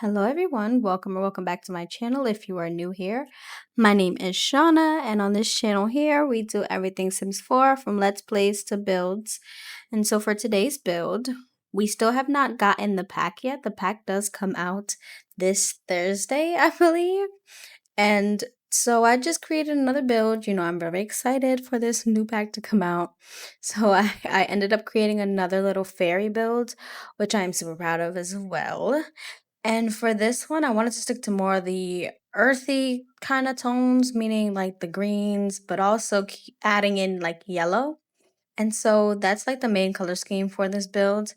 Hello, everyone. Welcome or welcome back to my channel. If you are new here, my name is Shauna, and on this channel here, we do everything Sims 4 from Let's Plays to builds. And so for today's build, we still have not gotten the pack yet. The pack does come out this Thursday, I believe. And so I just created another build. I'm very excited for this new pack to come out. So I ended up creating another little fairy build, which I'm super proud of as well. And for this one, I wanted to stick to more of the earthy kind of tones, meaning like the greens, but also adding in like yellow. And so that's like the main color scheme for this build.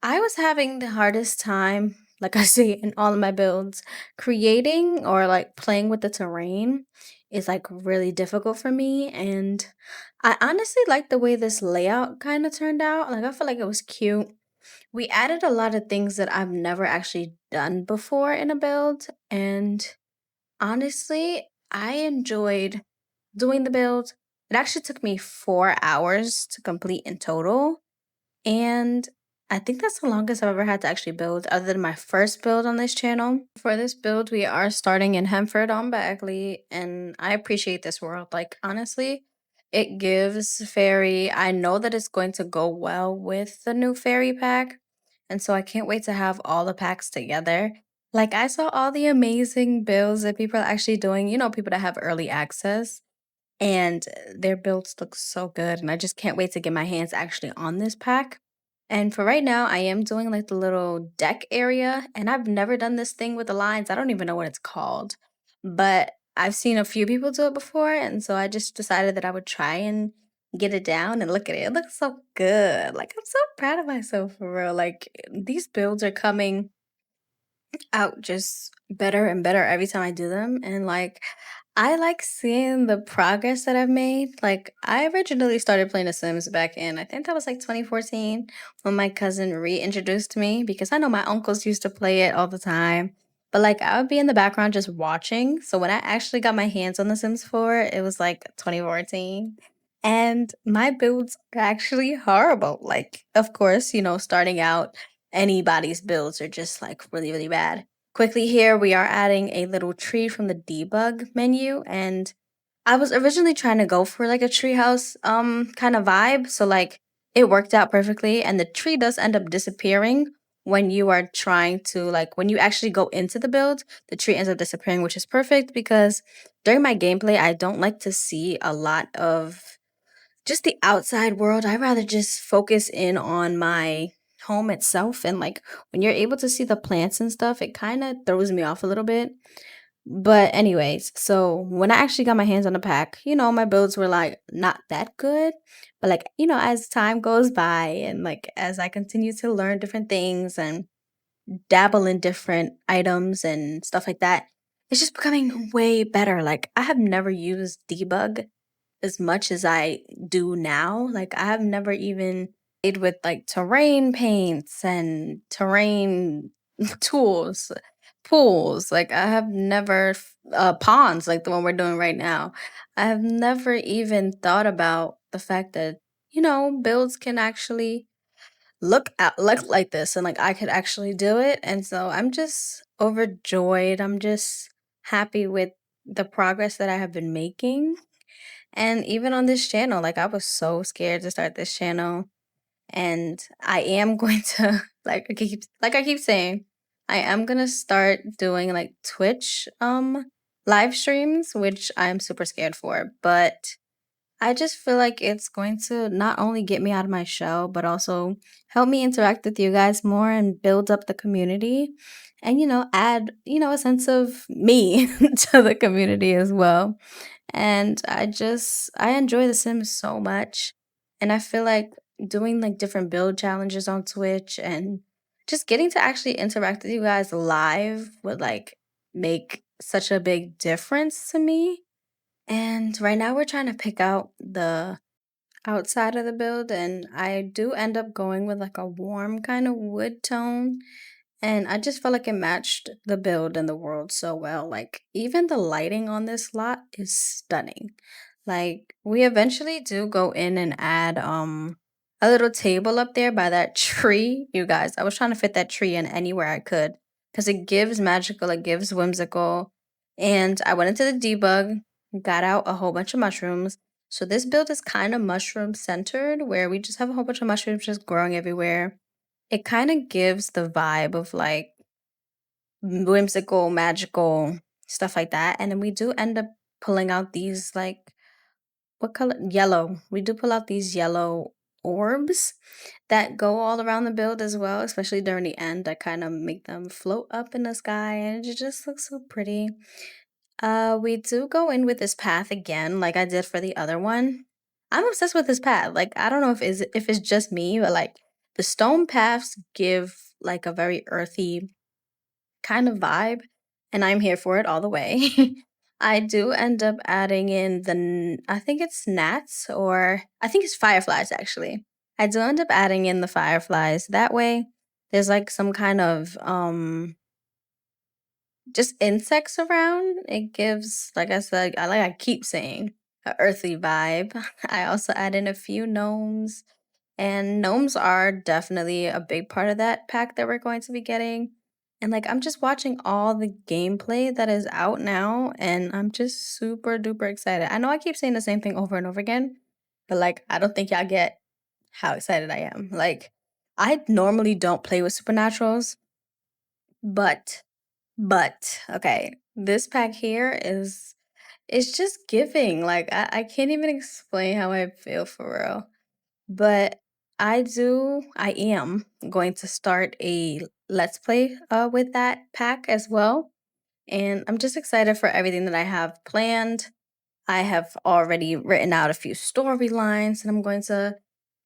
I was having the hardest time, like I say in all of my builds, creating or like playing with the terrain is like really difficult for me. And I honestly like the way this layout kind of turned out. Like I feel like it was cute. We added a lot of things that I've never actually done before in a build, and honestly, I enjoyed doing the build. It actually took me 4 hours to complete in total, and I think that's the longest I've ever had to actually build, other than my first build on this channel. For this build, we are starting in Hemford on Bagley, and I appreciate this world. Like, honestly, it gives fairy. I know that it's going to go well with the new fairy pack, and so I can't wait to have all the packs together. Like, I saw all the amazing builds that people are actually doing, people that have early access, and their builds look so good. And I just can't wait to get my hands actually on this pack. And for right now, I am doing like the little deck area, and I've never done this thing with the lines. I don't even know what it's called, but I've seen a few people do it before, and so I just decided that I would try and get it down and look at it. It looks so good. Like, I'm so proud of myself for real. Like, these builds are coming out just better and better every time I do them. And like, I like seeing the progress that I've made. Like, I originally started playing The Sims back in, I think that was like 2014, when my cousin reintroduced me, because I know my uncles used to play it all the time. But like, I would be in the background just watching. So when I actually got my hands on The Sims 4, it was like 2014. And my builds are actually horrible. Like, of course, starting out, anybody's builds are just like really, really bad. Quickly here, we are adding a little tree from the debug menu, and I was originally trying to go for like a treehouse kind of vibe, so like it worked out perfectly, and the tree does end up disappearing when you are trying to, like, when you actually go into the build, the tree ends up disappearing, which is perfect because during my gameplay, I don't like to see a lot of just the outside world. I rather just focus in on my home itself, and like when you're able to see the plants and stuff, it kind of throws me off a little bit. But anyways, so when I actually got my hands on the pack, my builds were like not that good. But like, as time goes by and like as I continue to learn different things and dabble in different items and stuff like that, it's just becoming way better. Like, I have never used debug as much as I do now. Like, I have never even played with like terrain paints and terrain tools, pools. Like, I have never ponds like the one we're doing right now. I have never even thought about the fact that builds can actually look like this, and like I could actually do it. And so I'm just overjoyed. I'm just happy with the progress that I have been making. And even on this channel, like, I was so scared to start this channel, and I am going to like I keep saying, I am going to start doing like Twitch live streams, which I'm super scared for, but I just feel like it's going to not only get me out of my shell, but also help me interact with you guys more and build up the community, and add, a sense of me to the community as well. And I enjoy The Sims so much. And I feel like doing like different build challenges on Twitch and just getting to actually interact with you guys live would like make such a big difference to me. And right now we're trying to pick out the outside of the build, and I do end up going with like a warm kind of wood tone, and I just felt like it matched the build and the world so well. Like, even the lighting on this lot is stunning. Like, we eventually do go in and add a little table up there by that tree. You guys, I was trying to fit that tree in anywhere I could because it gives magical, it gives whimsical. And I went into the debug, got out a whole bunch of mushrooms. So this build is kind of mushroom centered, where we just have a whole bunch of mushrooms just growing everywhere. It kind of gives the vibe of like whimsical, magical stuff like that. And then we do end up pulling out these like what color? Yellow. We do pull out these yellow orbs that go all around the build as well, especially during the end. That kind of make them float up in the sky, and it just looks so pretty. We do go in with this path again, like I did for the other one. I'm obsessed with this path. Like I don't know if it's just me, but like the stone paths give like a very earthy kind of vibe, and I'm here for it all the way. I do end up adding in I think it's gnats, or I think it's fireflies actually. I do end up adding in the fireflies. That way there's like some kind of just insects around. It gives, like I said, I keep saying, a earthy vibe. I also add in a few gnomes, and gnomes are definitely a big part of that pack that we're going to be getting. And like I'm just watching all the gameplay that is out now, and I'm just super duper excited. I know I keep saying the same thing over and over again, but like I don't think y'all get how excited I am. Like I normally don't play with supernaturals, but okay, this pack here is it's just giving. Like I can't even explain how I feel for real. But I am going to start a let's play with that pack as well. And I'm just excited for everything that I have planned. I have already written out a few storylines that I'm going to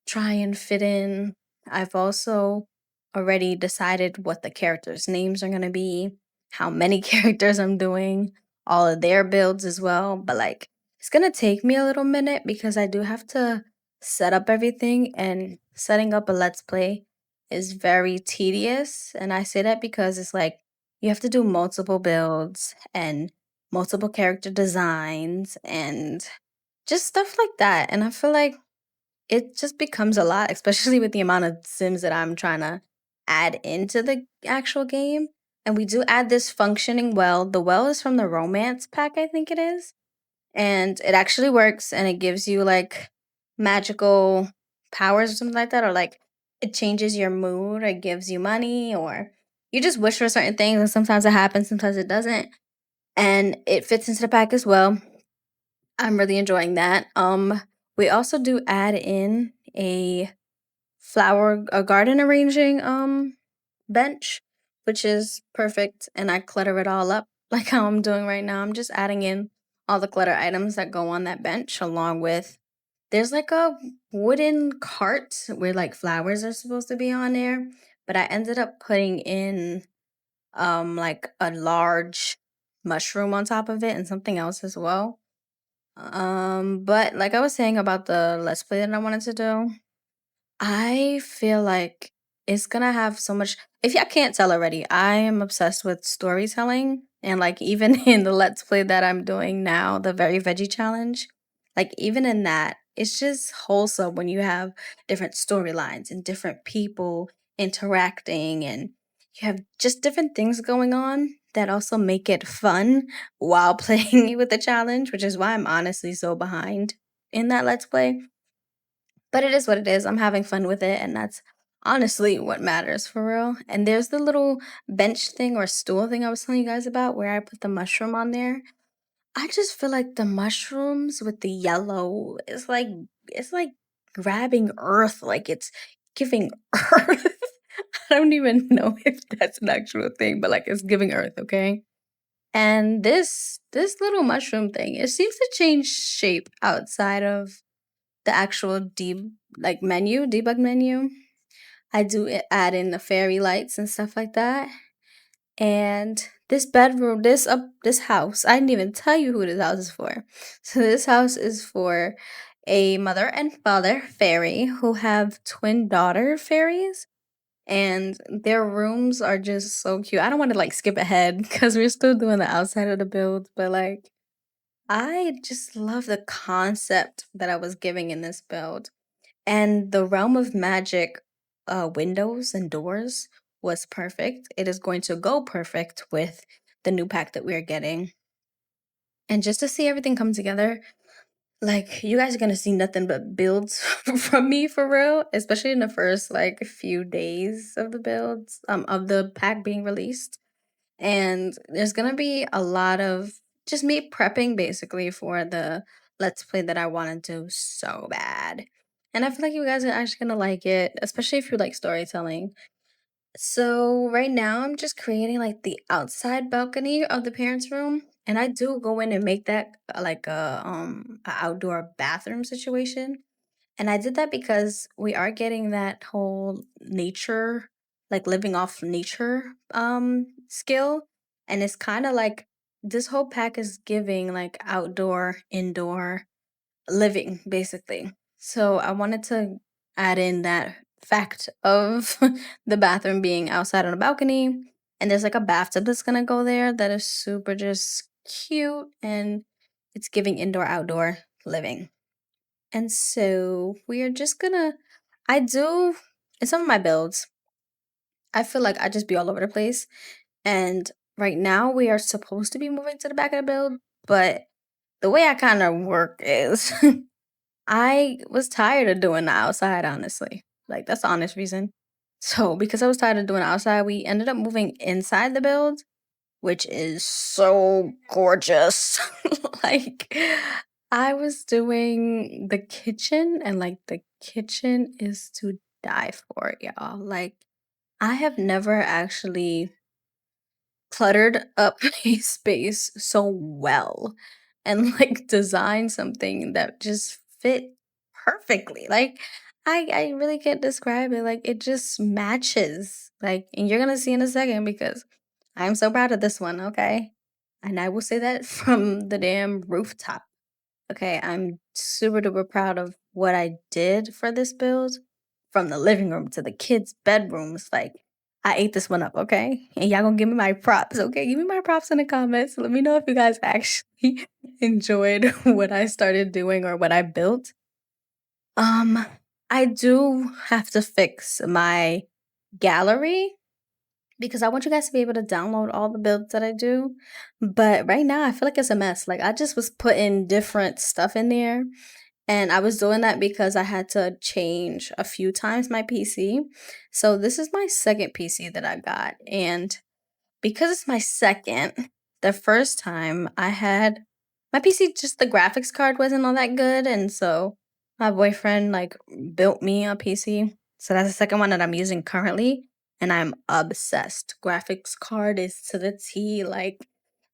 try and fit in. I've also already decided what the characters' names are going to be, how many characters I'm doing, all of their builds as well. But like, it's going to take me a little minute because I do have to set up everything, and setting up a let's play is very tedious. And I say that because it's like you have to do multiple builds and multiple character designs and just stuff like that. And I feel like it just becomes a lot, especially with the amount of Sims that I'm trying to add into the actual game. And we do add this functioning well. The well is from the romance pack, I think it is. And it actually works, and it gives you like magical powers or something like that, or like it changes your mood, or gives you money, or you just wish for certain things, and sometimes it happens, sometimes it doesn't. And it fits into the pack as well. I'm really enjoying that. We also do add in a garden arranging bench, which is perfect, and I clutter it all up like how I'm doing right now. I'm just adding in all the clutter items that go on that bench, along with there's like a wooden cart where like flowers are supposed to be on there, but I ended up putting in like a large mushroom on top of it and something else as well. But like I was saying about the let's play that I wanted to do, I feel like it's gonna have so much. If y'all can't tell already, I am obsessed with storytelling. And like even in the let's play that I'm doing now, the Very Veggie Challenge, like even in that, it's just wholesome when you have different storylines and different people interacting, and you have just different things going on that also make it fun while playing with the challenge, which is why I'm honestly so behind in that let's play. But it is what it is. I'm having fun with it, and that's honestly what matters for real. And there's the little bench thing or stool thing I was telling you guys about where I put the mushroom on there. I just feel like the mushrooms with the yellow is like it's like grabbing earth, like it's giving earth. I don't even know if that's an actual thing, but like it's giving earth, okay? And this little mushroom thing, it seems to change shape outside of the actual debug menu. I do add in the fairy lights and stuff like that. And this bedroom, this house, I didn't even tell you who this house is for. So this house is for a mother and father fairy who have twin daughter fairies, and their rooms are just so cute. I don't want to like skip ahead because we're still doing the outside of the build, but like I just love the concept that I was giving in this build. And the realm of magic windows and doors. was perfect. It is going to go perfect with the new pack that we're getting. And just to see everything come together, like you guys are gonna see nothing but builds from me for real, especially in the first like few days of the builds, of the pack being released. And there's gonna be a lot of just me prepping basically for the let's play that I want to do so bad. And I feel like you guys are actually gonna like it, especially if you like storytelling. So right now I'm just creating like the outside balcony of the parents' room. And I do go in and make that like a outdoor bathroom situation. And I did that because we are getting that whole nature, like living off nature skill. And it's kind of like this whole pack is giving like outdoor, indoor living, basically. So I wanted to add in that fact of the bathroom being outside on a balcony. And there's like a bathtub that's gonna go there that is super just cute and it's giving indoor outdoor living. And so we are just gonna, I do, in some of my builds, I feel like I just be all over the place. And right now we are supposed to be moving to the back of the build, but the way I kind of work is I was tired of doing the outside, honestly. Like, that's the honest reason. So, because I was tired of doing the outside, we ended up moving inside the build, which is so gorgeous. Like, I was doing the kitchen, and like, the kitchen is to die for, y'all. Like, I have never actually cluttered up a space so well and like design something that just fit perfectly. Like I really can't describe it. Like it just matches. Like and you're gonna see in a second because I'm so proud of this one, okay? And I will say that from the damn rooftop. Okay, I'm super duper proud of what I did for this build from the living room to the kids' bedrooms. Like, I ate this one up, okay? And y'all gonna give me my props, okay? Give me my props in the comments. Let me know if you guys actually enjoyed what I started doing or what I built. Um, I do have to fix my gallery because I want you guys to be able to download all the builds that I do. But right now, I feel like it's a mess. Like, I just was putting different stuff in there. And I was doing that because I had to change a few times my PC. So, this is my second PC that I got. And because it's my second, the first time I had my PC, just the graphics card wasn't all that good. And so, my boyfriend like built me a PC. So, that's the second one that I'm using currently and I'm obsessed. Graphics card is to the T, like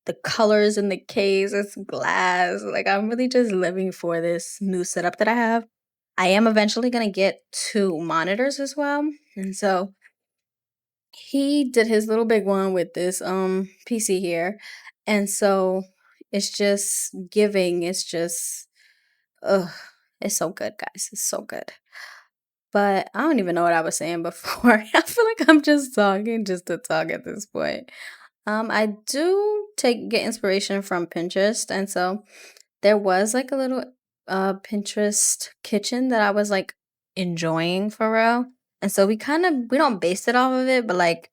the colors in the case, it's glass. Like I'm really just living for this new setup that I have. I am eventually gonna get two monitors as well. And so he did his little big one with this PC here. And so it's just giving, it's just ugh, it's so good, guys. It's so good. But I don't even know what I was saying before. I feel like I'm just talking just to talk at this point. I do get inspiration from Pinterest, and so there was like a little Pinterest kitchen that I was like enjoying for real. And so we don't base it off of it, but like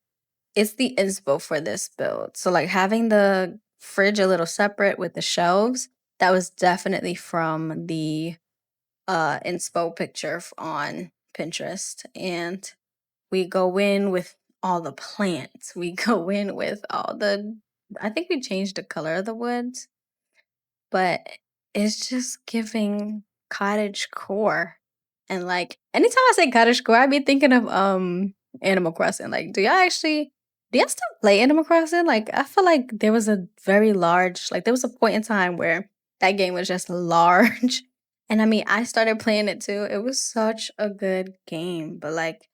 it's the inspo for this build. So like having the fridge a little separate with the shelves, that was definitely from the inspo picture on Pinterest. And we go in with all the plants. We go in with all the I think we changed the color of the woods, but it's just giving cottage core. And like anytime I say cottage core, I be thinking of Animal Crossing. Like, do y'all still play Animal Crossing? Like I feel like there was a very large there was a point in time where that game was just large. And I mean I started playing it too. It was such a good game. But like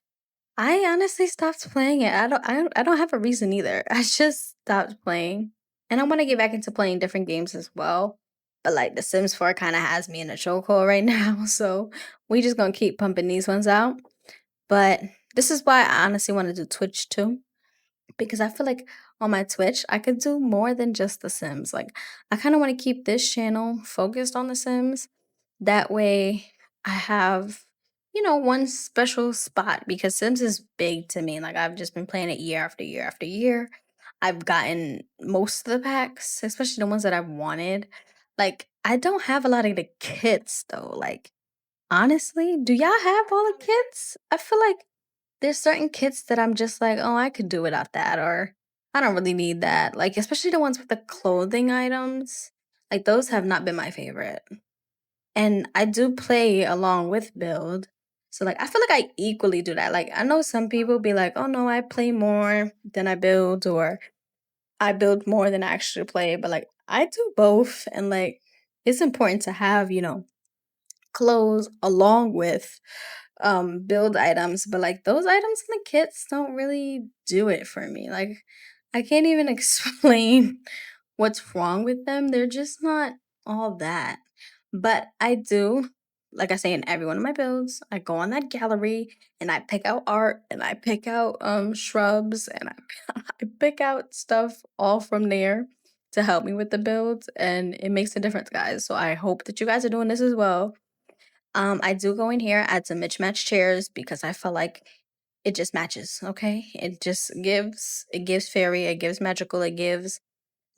I honestly stopped playing it. I don't have a reason either. I just stopped playing. And I want to get back into playing different games as well. But like The Sims 4 kind of has me in a chokehold right now. So we just gonna keep pumping these ones out. But this is why I honestly want to do Twitch too. Because I feel like on my Twitch, I could do more than just The Sims. Like I kind of want to keep this channel focused on The Sims. That way I have one special spot because Sims is big to me. Like I've just been playing it year after year after year. I've gotten most of the packs, especially the ones that I've wanted. Like I don't have a lot of the kits though. Like honestly, do y'all have all the kits? I feel like there's certain kits that I'm just like, oh, I could do without that, or I don't really need that. Like especially the ones with the clothing items. Like those have not been my favorite. And I do play along with build. So like I feel like I equally do that. Like I know some people be like, "Oh no, I play more than I build," or "I build more than I actually play." But like I do both, and like it's important to have, clothes along with build items, but like those items in the kits don't really do it for me. Like I can't even explain what's wrong with them. They're just not all that. But I do, like I say in every one of my builds, I go on that gallery and I pick out art and I pick out shrubs and I pick out stuff all from there to help me with the build, and it makes a difference, guys. So I hope that you guys are doing this as well. I do go in here, add some mismatched chairs because I feel like it just matches, okay? It gives fairy, it gives magical, it gives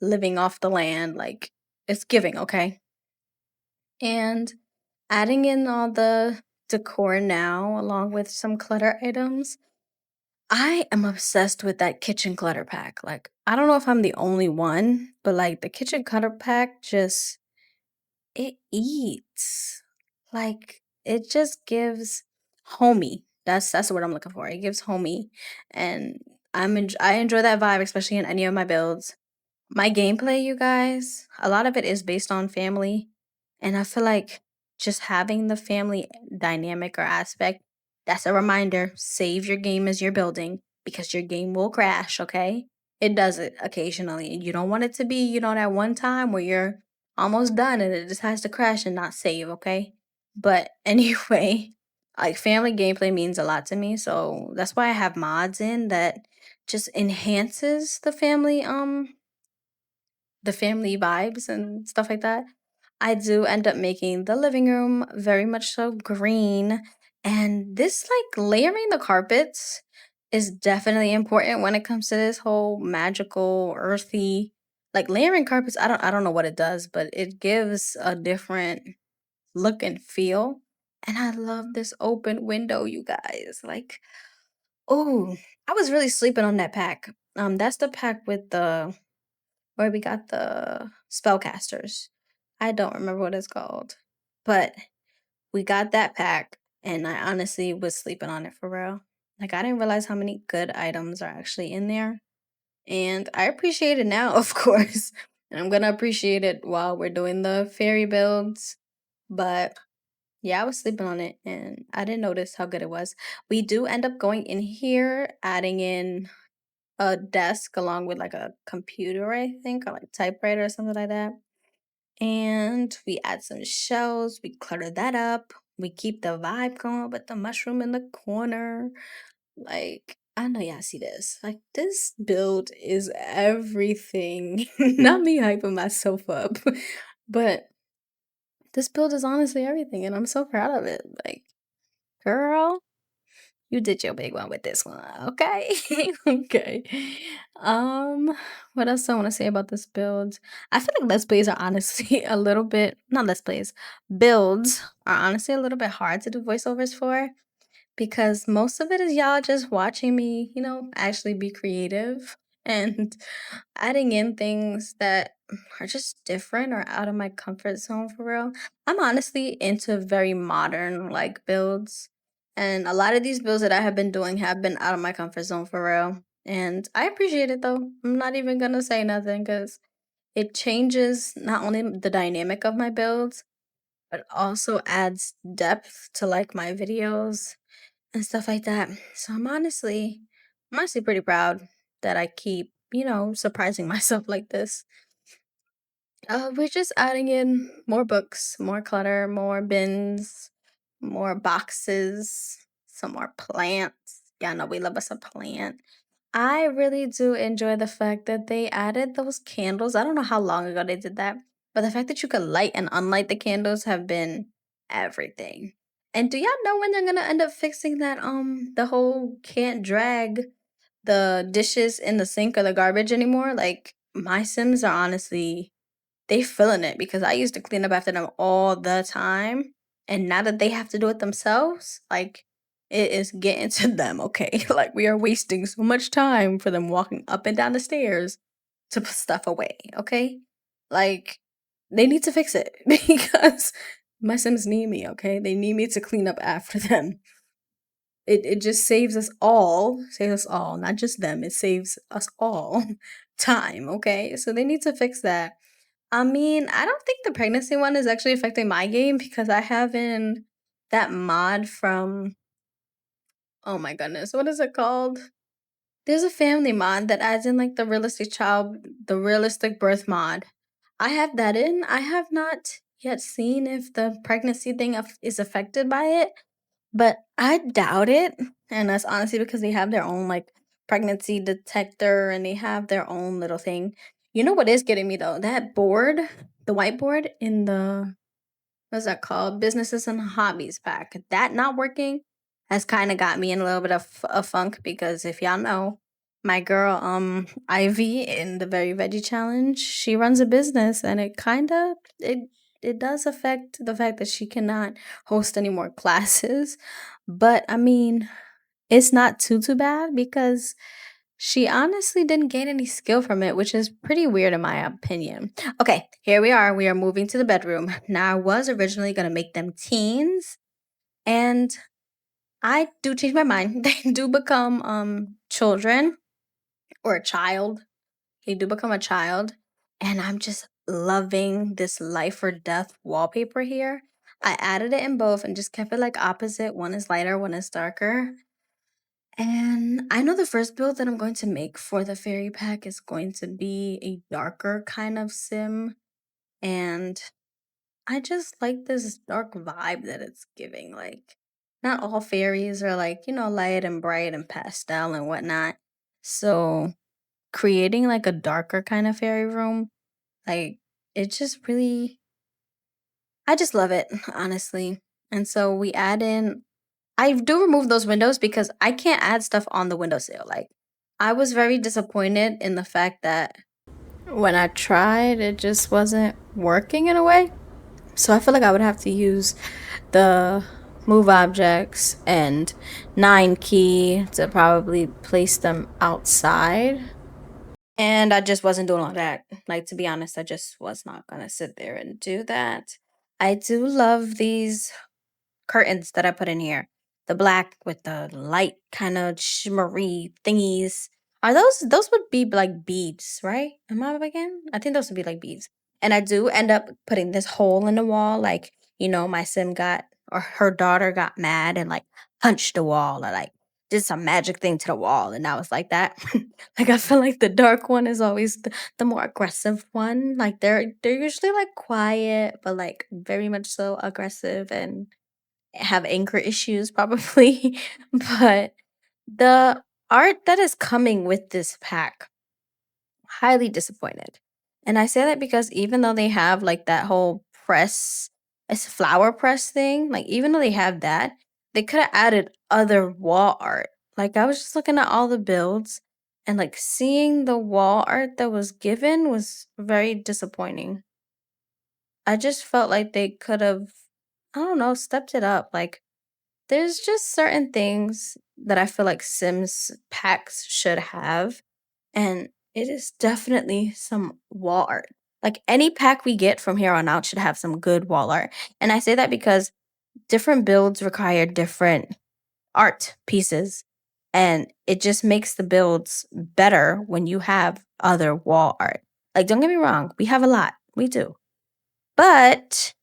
living off the land, like it's giving, okay? And adding in all the decor now along with some clutter items. I am obsessed with that kitchen clutter pack. Like, I don't know if I'm the only one, but like the kitchen clutter pack just it eats. Like it just gives homey. That's what I'm looking for. It gives homey, and I enjoy that vibe, especially in any of my builds. My gameplay, you guys, a lot of it is based on family. And I feel like just having the family dynamic or aspect, that's a reminder. Save your game as you're building because your game will crash, okay? It does it occasionally. You don't want it to be, that one time where you're almost done and it just has to crash and not save, okay? But anyway, like family gameplay means a lot to me. So that's why I have mods in that just enhances the family vibes and stuff like that. I do end up making the living room very much so green. And this, like, layering the carpets is definitely important when it comes to this whole magical, earthy, like layering carpets. I don't know what it does, but it gives a different look and feel. And I love this open window, you guys. Like, oh, I was really sleeping on that pack. That's the pack with the where we got the spellcasters. I don't remember what it's called, but we got that pack, and I honestly was sleeping on it for real. Like I didn't realize how many good items are actually in there, and I appreciate it now, of course. And I'm gonna appreciate it while we're doing the fairy builds. But yeah, I was sleeping on it, and I didn't notice how good it was. We do end up going in here, adding in a desk along with like a computer, I think, or like typewriter or something like that. And we add some shells, we clutter that up. We keep the vibe going with the mushroom in the corner. Like, I know y'all see this. Like, this build is everything. Not me hyping myself up, but this build is honestly everything, and I'm so proud of it. Like, girl, you did your big one with this one, okay? Okay. Um, what else I want to say about this build? I feel like let's plays are honestly a little bit not let's plays. Builds are honestly a little bit hard to do voiceovers for because most of it is y'all just watching me, actually be creative and adding in things that are just different or out of my comfort zone for real. I'm honestly into very modern like builds. And a lot of these builds that I have been doing have been out of my comfort zone for real. And I appreciate it though. I'm not even gonna say nothing because it changes not only the dynamic of my builds, but also adds depth to like my videos and stuff like that. So I'm honestly pretty proud that I keep, surprising myself like this. We're just adding in more books, more clutter, more bins, more boxes, some more plants. Yeah, no, we love us a plant. I really do enjoy the fact that they added those candles. I don't know how long ago they did that, but the fact that you could light and unlight the candles have been everything. And do y'all know when they're gonna end up fixing that the whole can't drag the dishes in the sink or the garbage anymore? Like my Sims are honestly they feeling it because I used to clean up after them all the time. And now that they have to do it themselves, like it is getting to them, okay? Like we are wasting so much time for them walking up and down the stairs to put stuff away, okay? Like they need to fix it because my Sims need me, okay? They need me to clean up after them. It just saves us all, not just them. It saves us all time, okay? So they need to fix that. I mean, I don't think the pregnancy one is actually affecting my game because I have in that mod from oh my goodness, what is it called? There's a family mod that adds in like the realistic birth mod. I have that in. I have not yet seen if the pregnancy thing is affected by it, but I doubt it. And that's honestly because they have their own like pregnancy detector and they have their own little thing. You know what is getting me though? That board, the whiteboard in the what's that called? Businesses and hobbies pack. That not working has kind of got me in a little bit of a funk because if y'all know, my girl Ivy in the Very Veggie Challenge, she runs a business and it does affect the fact that she cannot host any more classes. But I mean, it's not too bad because she honestly didn't gain any skill from it, which is pretty weird in my opinion. Okay, here we are. We are moving to the bedroom. Now, I was originally going to make them teens, and I do change my mind. They do become children or a child. They do become a child, and I'm just loving this life or death wallpaper here. I added it in both and just kept it like opposite. One is lighter, one is darker. And I know the first build that I'm going to make for the fairy pack is going to be a darker kind of sim. And I just like this dark vibe that it's giving. Like, not all fairies are like, light and bright and pastel and whatnot. So, creating like a darker kind of fairy room, like, it just really, I just love it, honestly. And so, we add in I do remove those windows because I can't add stuff on the windowsill. Like, I was very disappointed in the fact that when I tried, it just wasn't working in a way. So I feel like I would have to use the move objects and 9 key to probably place them outside. And I just wasn't doing all that. Like, to be honest, I just was not going to sit there and do that. I do love these curtains that I put in here. The black with the light kind of shimmery thingies. Are those would be like beads, right? Am I again? I think those would be like beads. And I do end up putting this hole in the wall, like, my sim got or her daughter got mad and like punched the wall or like did some magic thing to the wall and I was like that. Like I feel like the dark one is always the more aggressive one. Like they're usually like quiet, but like very much so aggressive and have anger issues probably. But the art that is coming with this pack, highly disappointed. And I say that because even though they have like that whole press, it's flower press thing, like even though they have that, they could have added other wall art. Like I was just looking at all the builds and like seeing the wall art that was given was very disappointing. I just felt like they could have, I don't know, stepped it up. Like there's just certain things that I feel like Sims packs should have, and it is definitely some wall art. Like any pack we get from here on out should have some good wall art. And I say that because different builds require different art pieces, and it just makes the builds better when you have other wall art. Like, don't get me wrong, we have a lot, we do. But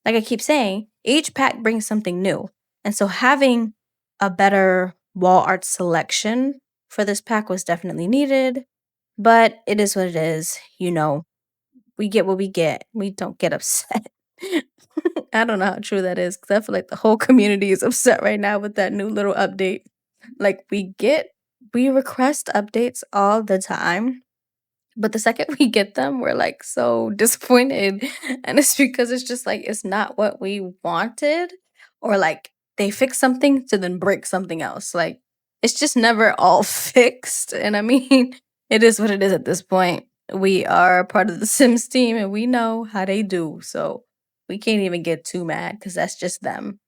like I keep saying, each pack brings something new. And so having a better wall art selection for this pack was definitely needed. But it is what it is. We get what we get. We don't get upset. I don't know how true that is because I feel like the whole community is upset right now with that new little update. Like, we request updates all the time, but the second we get them, we're like so disappointed. And it's because it's just like it's not what we wanted or like they fix something to then break something else. Like it's just never all fixed. And I mean, it is what it is at this point. We are part of the Sims team and we know how they do. So we can't even get too mad because that's just them.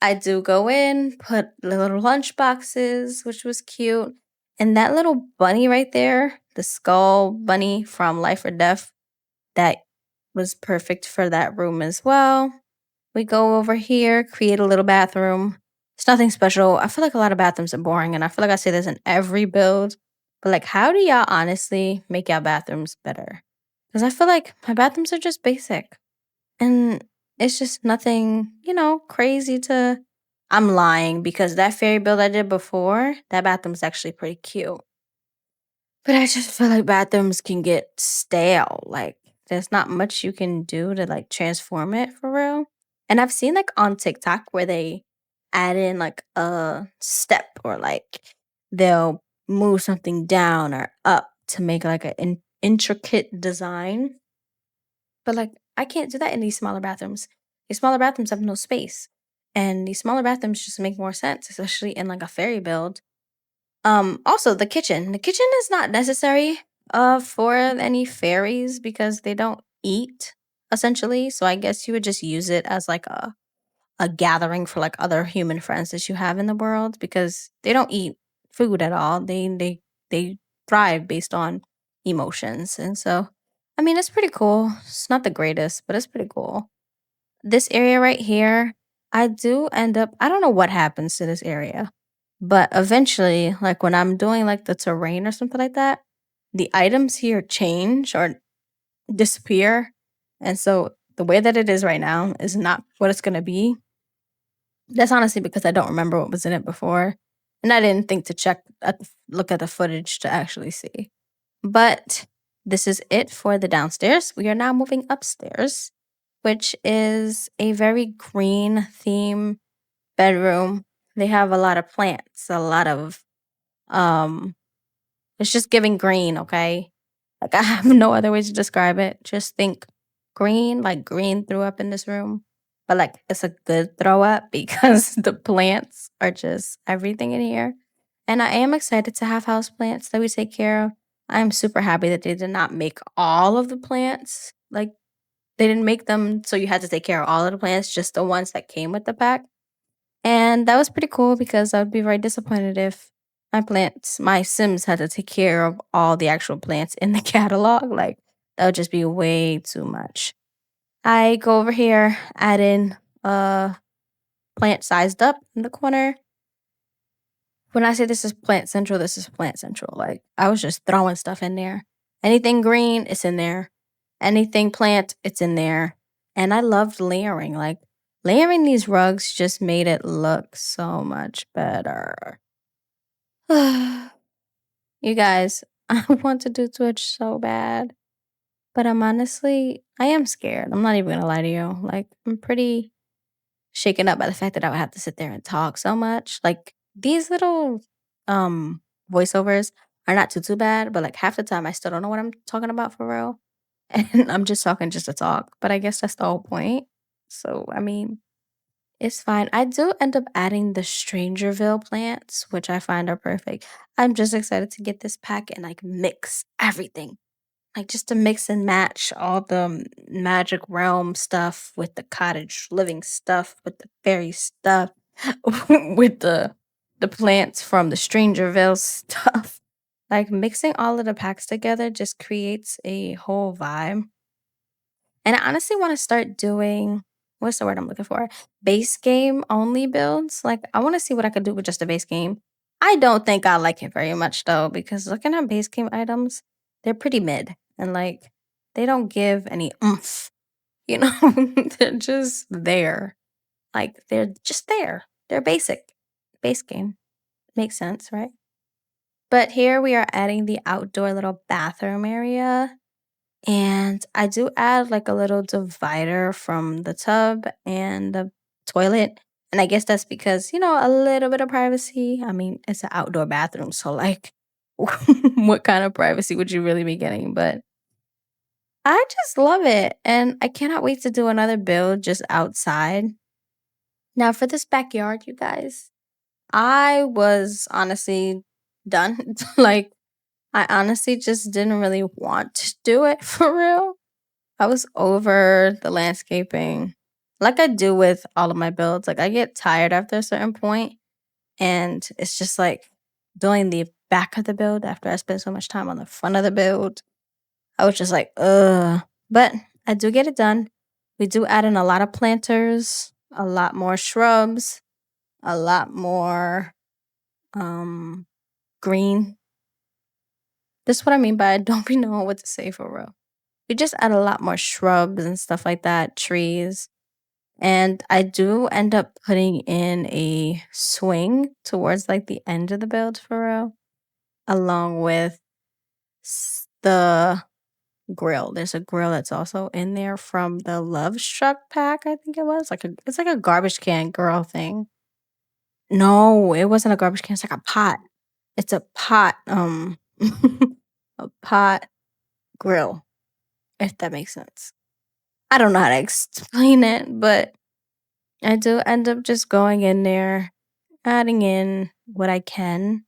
I do go in, put the little lunch boxes, which was cute. And that little bunny right there, the skull bunny from Life or Death, that was perfect for that room as well. We go over here, create a little bathroom. It's nothing special. I feel like a lot of bathrooms are boring, and I feel like I say this in every build. But like, how do y'all honestly make y'all bathrooms better? Because I feel like my bathrooms are just basic, and it's just nothing, crazy to. I'm lying because that fairy build I did before, that bathroom's actually pretty cute. But I just feel like bathrooms can get stale. Like, there's not much you can do to like transform it for real. And I've seen like on TikTok where they add in like a step or like they'll move something down or up to make like an intricate design. But like, I can't do that in these smaller bathrooms. These smaller bathrooms have no space. And these smaller bathrooms just make more sense, especially in like a fairy build. Also the kitchen. The kitchen is not necessary for any fairies because they don't eat essentially. So I guess you would just use it as like a gathering for like other human friends that you have in the world because they don't eat food at all. They thrive based on emotions. And so I mean it's pretty cool. It's not the greatest, but it's pretty cool. This area right here, I do end up I don't know what happens to this area, but eventually, like when I'm doing like the terrain or something like that, the items here change or disappear. And so the way that it is right now is not what it's gonna be. That's honestly because I don't remember what was in it before. And I didn't think to look at the footage to actually see. But this is it for the downstairs. We are now moving upstairs, which is a very green theme bedroom. They have a lot of plants, a lot of um it's just giving green, okay? Like I have no other way to describe it. Just think green, like green threw up in this room. But like it's a good throw up because the plants are just everything in here. And I am excited to have house plants that we take care of. I'm super happy that they did not make all of the plants. Like they didn't make them so you had to take care of all of the plants, just the ones that came with the pack. And that was pretty cool because I would be very disappointed if my Sims had to take care of all the actual plants in the catalog. Like, that would just be way too much. I go over here, add in a plant sized up in the corner. When I say this is plant central, this is plant central. Like, I was just throwing stuff in there. Anything green, it's in there. Anything plant, it's in there. And I loved layering. Like, layering these rugs just made it look so much better. You guys, I want to do Twitch so bad. But I am scared. I'm not even gonna lie to you. Like, I'm pretty shaken up by the fact that I would have to sit there and talk so much. Like, these little voiceovers are not too bad, but like half the time I still don't know what I'm talking about for real. And I'm just talking just to talk. But I guess that's the whole point. So I mean, it's fine. I do end up adding the Strangerville plants, which I find are perfect. I'm just excited to get this pack and like mix everything. Like just to mix and match all the magic realm stuff with the cottage living stuff, with the fairy stuff, with the plants from the Strangerville stuff. Like mixing all of the packs together just creates a whole vibe. And I honestly want to start doing what's the word I'm looking for? Base game only builds. Like I want to see what I could do with just a base game. I don't think I like it very much though, because looking at base game items, they're pretty mid and like they don't give any oomph. You know, they're just there. Like they're just there. They're basic. Base game. Makes sense, right? But here we are adding the outdoor little bathroom area. And I do add like a little divider from the tub and the toilet. And I guess that's because, a little bit of privacy. I mean, it's an outdoor bathroom. So, like, what kind of privacy would you really be getting? But I just love it. And I cannot wait to do another build just outside. Now for this backyard, you guys, I was honestly done. Like, I honestly just didn't really want to do it for real. I was over the landscaping. Like I do with all of my builds. Like I get tired after a certain point, and it's just like doing the back of the build after I spend so much time on the front of the build. I was just like, ugh. But I do get it done. We do add in a lot of planters, a lot more shrubs, a lot more um green. This is what I mean by I don't be knowing what to say for real. We just add a lot more shrubs and stuff like that, trees. And I do end up putting in a swing towards like the end of the build for real, along with the grill. There's a grill that's also in there from the Love Struck pack, I think it was. It's like a garbage can grill thing. No, it wasn't a garbage can, it's like a pot. It's a pot, a pot grill, if that makes sense. I don't know how to explain it, but I do end up just going in there, adding in what I can.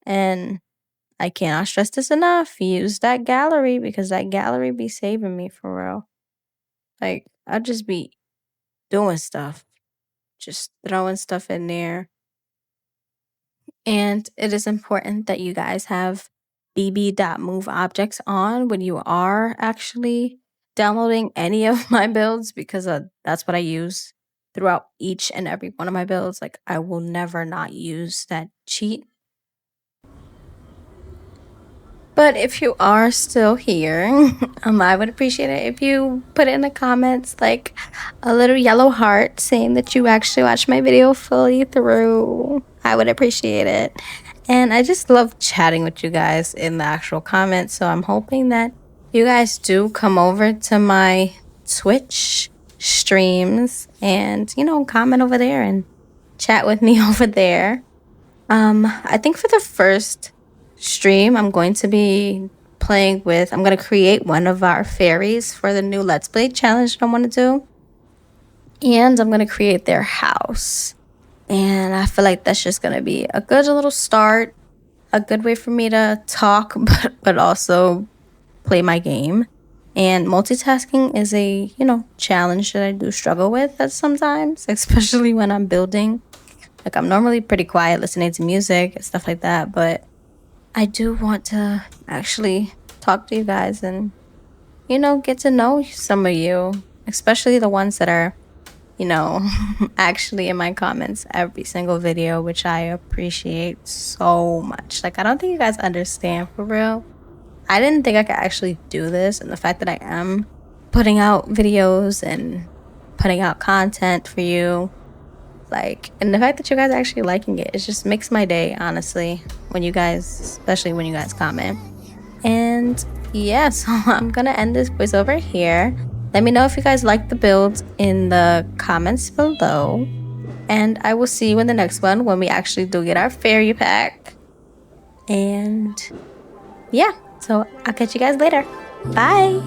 And I cannot stress this enough. Use that gallery because that gallery be saving me for real. Like, I'll just be doing stuff, just throwing stuff in there. And it is important that you guys have bb.move objects on when you are actually downloading any of my builds because that's what I use throughout each and every one of my builds. Like, I will never not use that cheat. But if you are still here, I would appreciate it if you put in the comments like a little yellow heart saying that you actually watched my video fully through. I would appreciate it. And I just love chatting with you guys in the actual comments. So I'm hoping that you guys do come over to my Twitch streams and, comment over there and chat with me over there. I think for the first stream, I'm going to be I'm going to create one of our fairies for the new Let's Play challenge that I want to do. And I'm going to create their house. And I feel like that's just going to be a good little start, a good way for me to talk, but also play my game. And multitasking is a, challenge that I do struggle with at sometimes, especially when I'm building. Like, I'm normally pretty quiet listening to music and stuff like that, but I do want to actually talk to you guys and, get to know some of you, especially the ones that are, actually in my comments every single video, which I appreciate so much. Like, I don't think you guys understand for real. I didn't think I could actually do this, and the fact that I am putting out videos and putting out content for you, like, and the fact that you guys are actually liking it just makes my day, honestly, especially when you guys comment. And yeah, so I'm gonna end this voiceover here. Let me know if you guys like the build in the comments below, and I will see you in the next one when we actually do get our fairy pack. And yeah, so I'll catch you guys later. Bye.